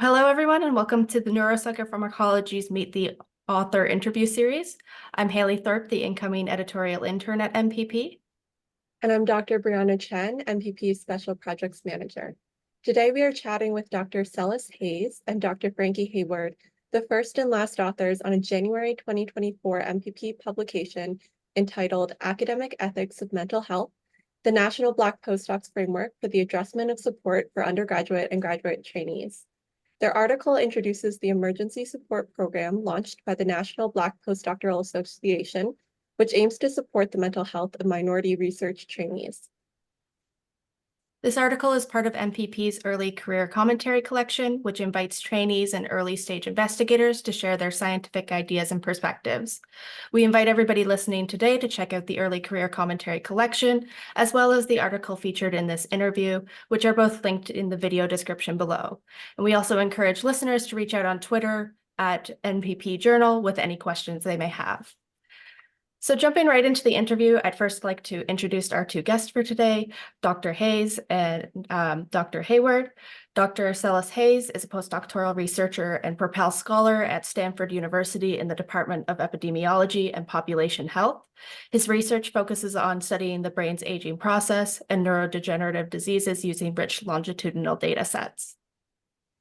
Hello, everyone, and welcome to the Neuropsychopharmacology's Meet the Author interview series. I'm Haley Thorpe, the incoming editorial intern at NBPA. And I'm Dr. Brianna Chen, NBPA's Special Projects Manager. Today we are chatting with Dr. Cellas Hayes and Dr. Frankie Heyward, the first and last authors on a January 2024 NBPA publication entitled Academic Ethics of Mental Health, the National Black Postdocs Framework for the Addressment of Support for Undergraduate and Graduate Trainees. Their article introduces the emergency support program launched by the National Black Postdoctoral Association, which aims to support the mental health of minority research trainees. This article is part of NBPA's early career commentary collection, which invites trainees and early-stage investigators to share their scientific ideas and perspectives. We invite everybody listening today to check out the early career commentary collection, as well as the article featured in this interview, which are both linked in the video description below. And we also encourage listeners to reach out on Twitter at NBPA Journal with any questions they may have. So jumping right into the interview, I'd first like to introduce our two guests for today, Dr. Hayes and Dr. Heyward. Dr. Cellas Hayes is a postdoctoral researcher and Propel Scholar at Stanford University in the Department of Epidemiology and Population Health. His research focuses on studying the brain's aging process and neurodegenerative diseases using rich longitudinal data sets.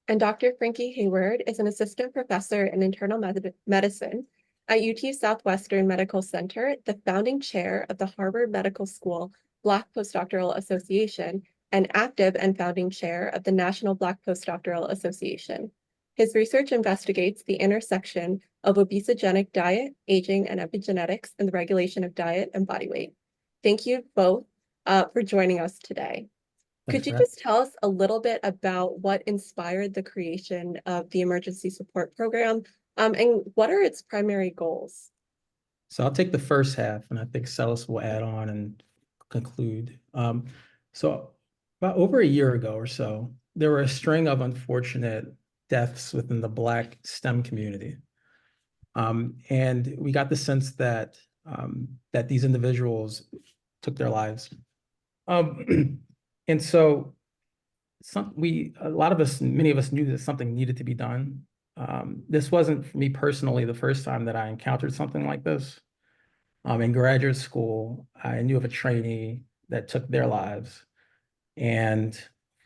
And Dr. Frankie Heyward is an assistant professor in internal medicine at UT Southwestern Medical Center, the founding chair of the Harvard Medical School Black Postdoctoral Association, and active and founding chair of the National Black Postdoctoral Association. His research investigates the intersection of obesogenic diet, aging, and epigenetics in the regulation of diet and body weight. Thank you both for joining us today. Could you just tell us a little bit about what inspired the creation of the Emergency Support Program? And what are its primary goals? So I'll take the first half, and I think Cellas will add on and conclude. So about over a year ago or so, there were a string of unfortunate deaths within the Black STEM community. And we got the sense that that these individuals took their lives. And so many of us knew that something needed to be done. This wasn't, for me personally, the first time that I encountered something like this. In graduate school, I knew of a trainee that took their lives. And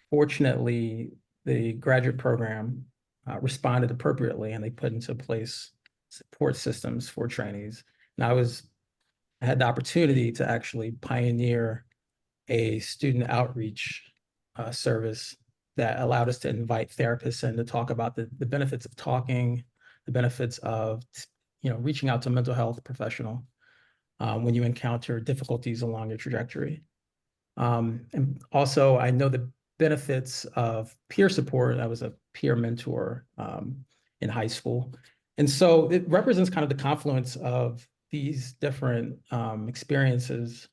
fortunately, the graduate program responded appropriately, and they put into place support systems for trainees. And I had the opportunity to actually pioneer a student outreach service that allowed us to invite therapists in to talk about the benefits of talking, the benefits of reaching out to a mental health professional when you encounter difficulties along your trajectory. And also, I know the benefits of peer support. I was a peer mentor in high school. And so it represents kind of the confluence of these different experiences.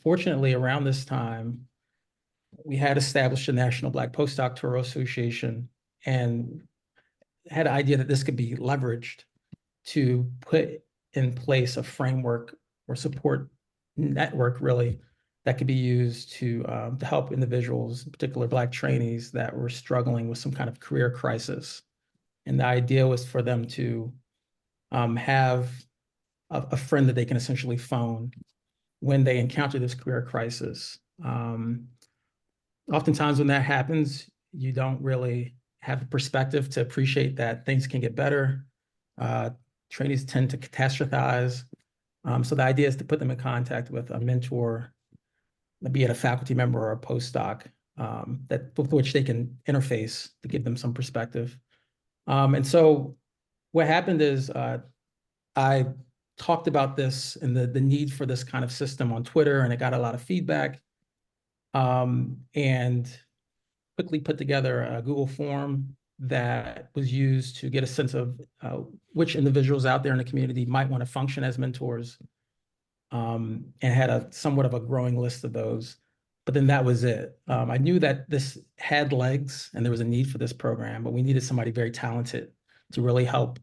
Fortunately, around this time, we had established a National Black Postdoctoral Association and had an idea that this could be leveraged to put in place a framework or support network, really, that could be used to help individuals, in particular Black trainees that were struggling with some kind of career crisis. And the idea was for them to have a friend that they can essentially phone when they encounter this career crisis. Oftentimes when that happens, you don't really have the perspective to appreciate that things can get better. Trainees tend to catastrophize. So the idea is to put them in contact with a mentor, be it a faculty member or a postdoc, with which they can interface to give them some perspective. And so what happened is I talked about this and the need for this kind of system on Twitter, and it got a lot of feedback. And quickly put together a Google form that was used to get a sense of which individuals out there in the community might want to function as mentors, and had somewhat of a growing list of those. But then that was it. I knew that this had legs and there was a need for this program, but we needed somebody very talented to really help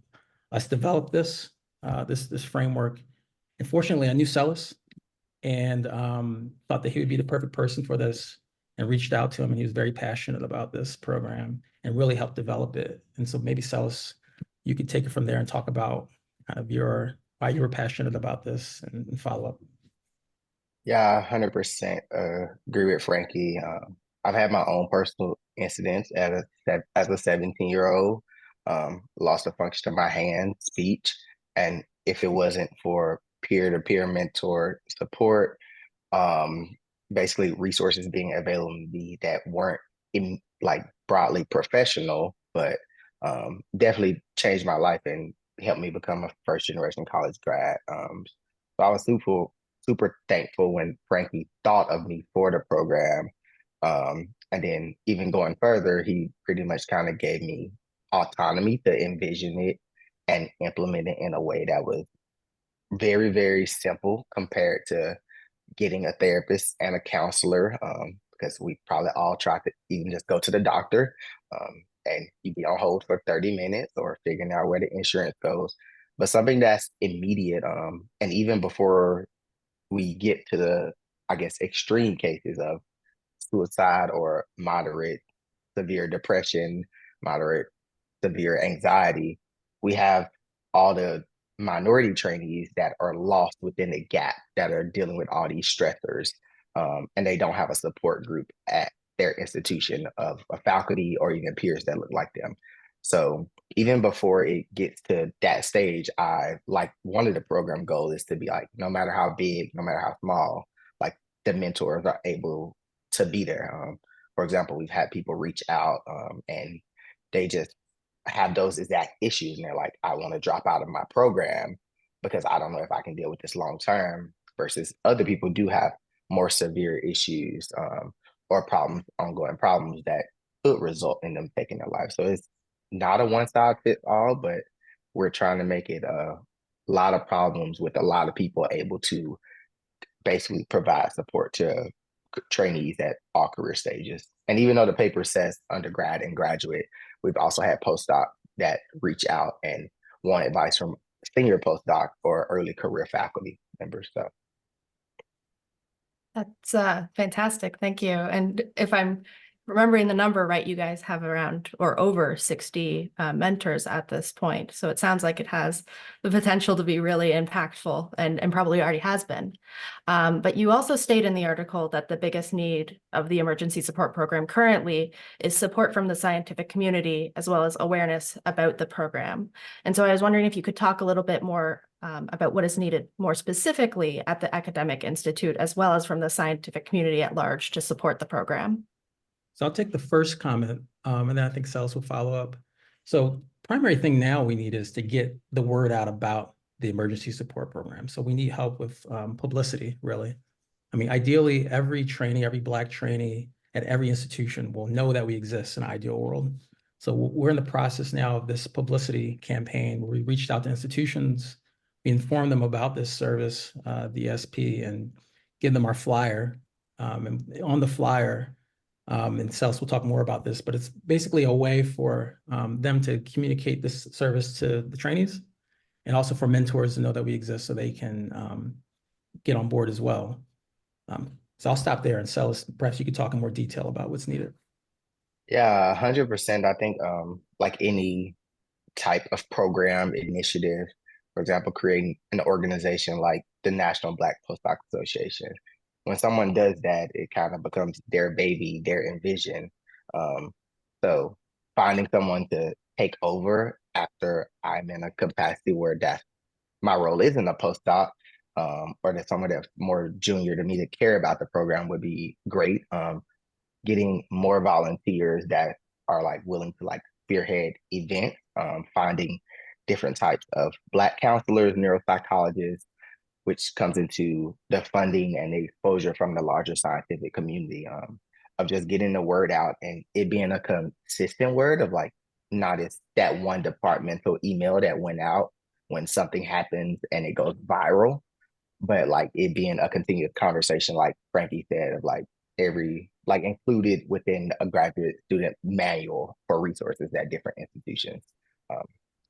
us develop this framework. And fortunately, I knew Cellas and thought that he would be the perfect person for this. and reached out to him, and he was very passionate about this program and really helped develop it. And so maybe Cellas, you could take it from there and talk about kind of why you were passionate about this and follow up. Yeah, 100% agree with Frankie. I've had my own personal incidents as a 17-year-old, lost a function of my hand, speech, and if it wasn't for peer-to-peer mentor support, um, basically resources being available to me that weren't in like broadly professional, but definitely changed my life and helped me become a first generation college grad. So I was super thankful when Frankie thought of me for the program. And then even going further, he pretty much kind of gave me autonomy to envision it and implement it in a way that was very, very simple compared to getting a therapist and a counselor, because we probably all try to even just go to the doctor, and you be on hold for 30 minutes or figuring out where the insurance goes. But something that's immediate, and even before we get to the, I guess, extreme cases of suicide or moderate severe depression, moderate severe anxiety, we have all the minority trainees that are lost within the gap that are dealing with all these stressors, and they don't have a support group at their institution of a faculty or even peers that look like them. So even before it gets to that stage, I like one of the program goals is to be like, no matter how big, no matter how small, like the mentors are able to be there. For example, we've had people reach out, and they just have those exact issues, and they're like, I want to drop out of my program because I don't know if I can deal with this long term, versus other people do have more severe issues, or problems, ongoing problems that could result in them taking their life. So it's not a one size fits all, but we're trying to make it a lot of problems with a lot of people able to basically provide support to trainees at all career stages. And even though the paper says undergrad and graduate, we've also had postdocs that reach out and want advice from senior postdoc or early career faculty members. So That's fantastic. Thank you. And if I'm remembering the number right, you guys have around or over 60 mentors at this point. So it sounds like it has the potential to be really impactful and probably already has been. But you also state in the article that the biggest need of the emergency support program currently is support from the scientific community, as well as awareness about the program. And so I was wondering if you could talk a little bit more about what is needed more specifically at the academic institute, as well as from the scientific community at large to support the program. So I'll take the first comment, and then I think Cellas will follow up. So primary thing now we need is to get the word out about the emergency support program. So we need help with publicity, really. I mean, ideally, every trainee, every Black trainee at every institution will know that we exist in an ideal world. So we're in the process now of this publicity campaign where we reached out to institutions, we informed them about this service, the SP, and give them our flyer. And on the flyer, and Cellas will talk more about this, but it's basically a way for them to communicate this service to the trainees and also for mentors to know that we exist so they can get on board as well. So I'll stop there, and Cellas, perhaps you could talk in more detail about what's needed. yeah, 100%. I think like any type of program initiative, for example, creating an organization like the National Black Postdoc Association. When someone does that, it kind of becomes their baby, their envision. So finding someone to take over after I'm in a capacity where that's my role isn't a postdoc, or that someone that's more junior to me to care about the program would be great. Getting more volunteers that are like willing to like spearhead events, finding different types of Black counselors, neuropsychologists, which comes into the funding and the exposure from the larger scientific community, of just getting the word out and it being a consistent word of like, not as that one departmental email that went out when something happens and it goes viral, but like it being a continuous conversation, like Frankie said, of like like included within a graduate student manual for resources at different institutions. Um,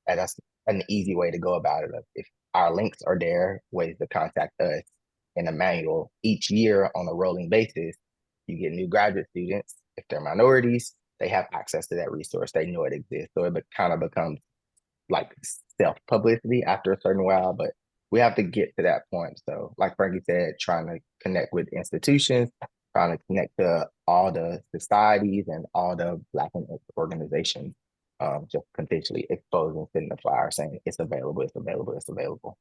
and that's an easy way to go about it. If our links are there, ways to contact us in a manual each year on a rolling basis, you get new graduate students, if they're minorities, they have access to that resource. They know it exists. So it kind of becomes like self-publicity after a certain while, but we have to get to that point. So like Frankie said, trying to connect with institutions, trying to connect to all the societies and all the Black and organizations, just continually exposing, sending the flyer saying it's available, it's available, it's available.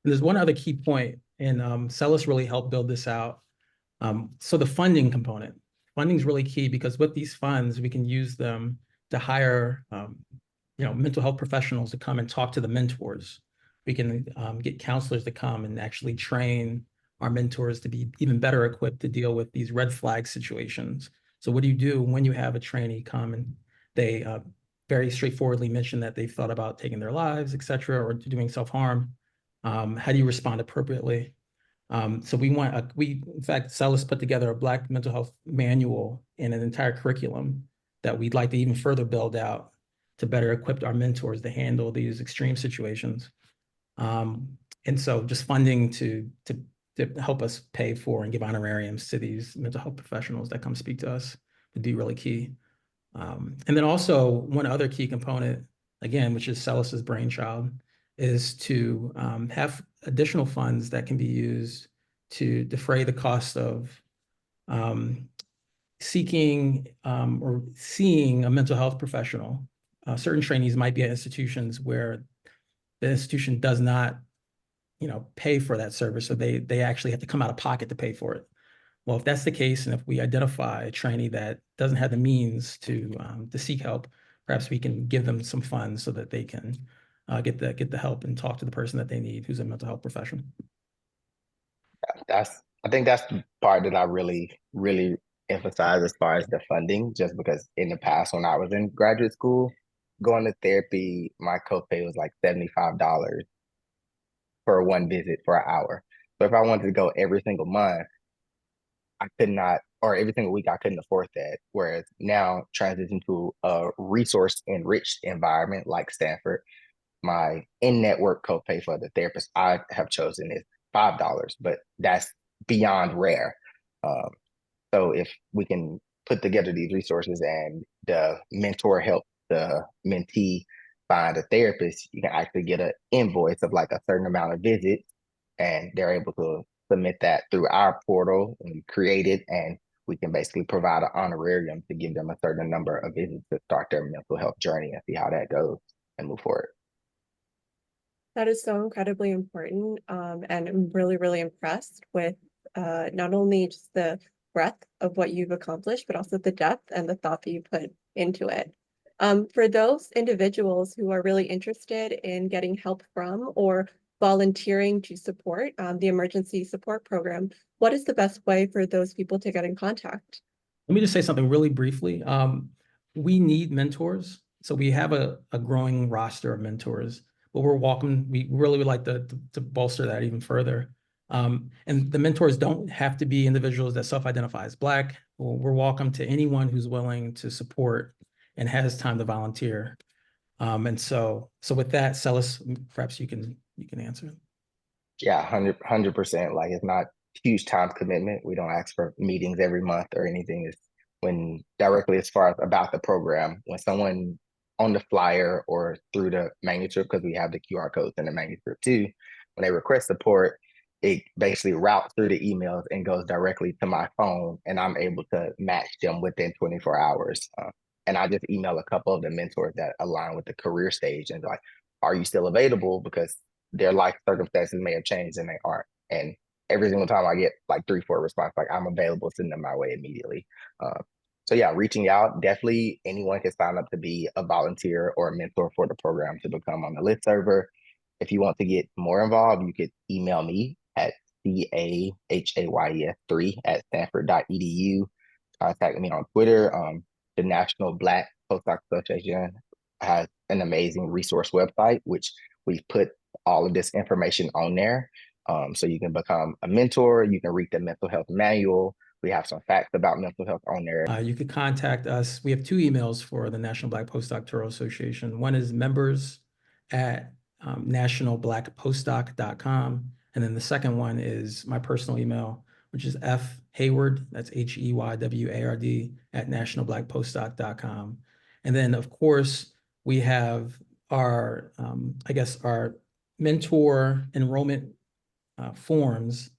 And there's one other key point, and Cellas really helped build this out. So the funding component. Funding is really key because with these funds, we can use them to hire mental health professionals to come and talk to the mentors. We can get counselors to come and actually train our mentors to be even better equipped to deal with these red flag situations. So what do you do when you have a trainee come and they very straightforwardly mention that they've thought about taking their lives, et cetera, or doing self-harm? How do you respond appropriately? So in fact, Cellas put together a Black mental health manual and an entire curriculum that we'd like to even further build out to better equip our mentors to handle these extreme situations. And so just funding to help us pay for and give honorariums to these mental health professionals that come speak to us would be really key. And then also one other key component, again, which is Cellas's brainchild, is to have additional funds that can be used to defray the cost of seeking or seeing a mental health professional. Certain trainees might be at institutions where the institution does not, pay for that service, so they actually have to come out of pocket to pay for it. Well, if that's the case, and if we identify a trainee that doesn't have the means to seek help, perhaps we can give them some funds so that they can get the help and talk to the person that they need, who's a mental health professional. I think that's the part that I really, really emphasize as far as the funding, just because in the past when I was in graduate school, going to therapy, my copay was like $75 for one visit for an hour. So if I wanted to go every single month, I could not, or every single week, I couldn't afford that. Whereas now, transition to a resource enriched environment like Stanford, my in-network copay for the therapist I have chosen is $5, but that's beyond rare. So if we can put together these resources and the mentor help the mentee find a therapist, you can actually get an invoice of like a certain amount of visits, and they're able to submit that through our portal and create it, and we can basically provide an honorarium to give them a certain number of visits to start their mental health journey and see how that goes and move forward. That is so incredibly important. And I'm really, really impressed with not only just the breadth of what you've accomplished, but also the depth and the thought that you put into it. For those individuals who are really interested in getting help from or volunteering to support the emergency support program, what is the best way for those people to get in contact? Let me just say something really briefly. We need mentors. So we have a growing roster of mentors, but we really would like to bolster that even further. And the mentors don't have to be individuals that self-identify as Black. We're welcome to anyone who's willing to support and has time to volunteer. And so with that, Cellas, perhaps you can answer. Yeah, 100%. Like, it's not huge time commitment. We don't ask for meetings every month or anything. It's when directly as far as about the program, when someone on the flyer or through the manuscript, because we have the QR codes in the manuscript too, when they request support, it basically routes through the emails and goes directly to my phone, and I'm able to match them within 24 hours. And I just email a couple of the mentors that align with the career stage and like, are you still available? Because their life circumstances may have changed and they aren't. And every single time I get like 3-4 responses, like I'm available, send them my way immediately. So yeah, reaching out, definitely anyone can sign up to be a volunteer or a mentor for the program to become on the list server. If you want to get more involved, you could email me at CAHAYES3@stanford.edu. Contact me on Twitter. The National Black Postdoc Association has an amazing resource website, which we've put all of this information on there. So you can become a mentor, you can read the mental health manual. We have some facts about mental health on there. You could contact us. We have 2 emails for the National Black Postdoc Association. One is members@nationalblackpostdoc.com. And then the second one is my personal email, which is F Heyward, that's Heyward at nationalblackpostdoc.com. And then, of course, we have our, our mentor enrollment forms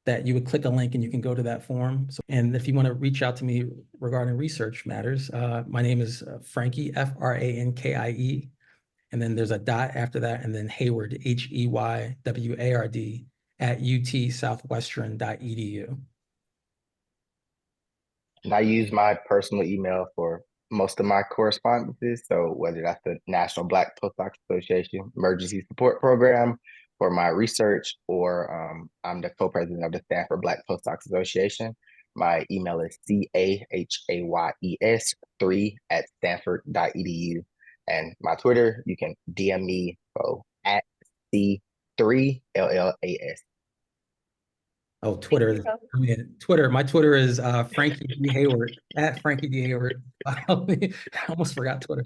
that you would click a link and you can go to that form. So, and if you want to reach out to me regarding research matters, my name is Frankie, Frankie. And then there's a dot after that, and then Heyward, Heyward at utsouthwestern.edu. And I use my personal email for most of my correspondences. So whether that's the National Black Postdoc Association Emergency Support Program for my research, or I'm the co-president of the Stanford Black Postdocs Association. My email is CAHAYES3@stanford.edu. And my Twitter, you can DM me at C3LLAS. Oh, Twitter. My Twitter is Frankie D. Heyward, at Frankie D. Heyward. I almost forgot Twitter.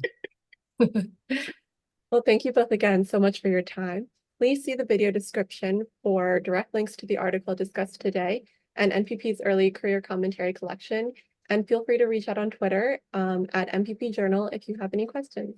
Well, thank you both again so much for your time. Please see the video description for direct links to the article discussed today and NPP's early career commentary collection. And feel free to reach out on Twitter at NPP Journal if you have any questions.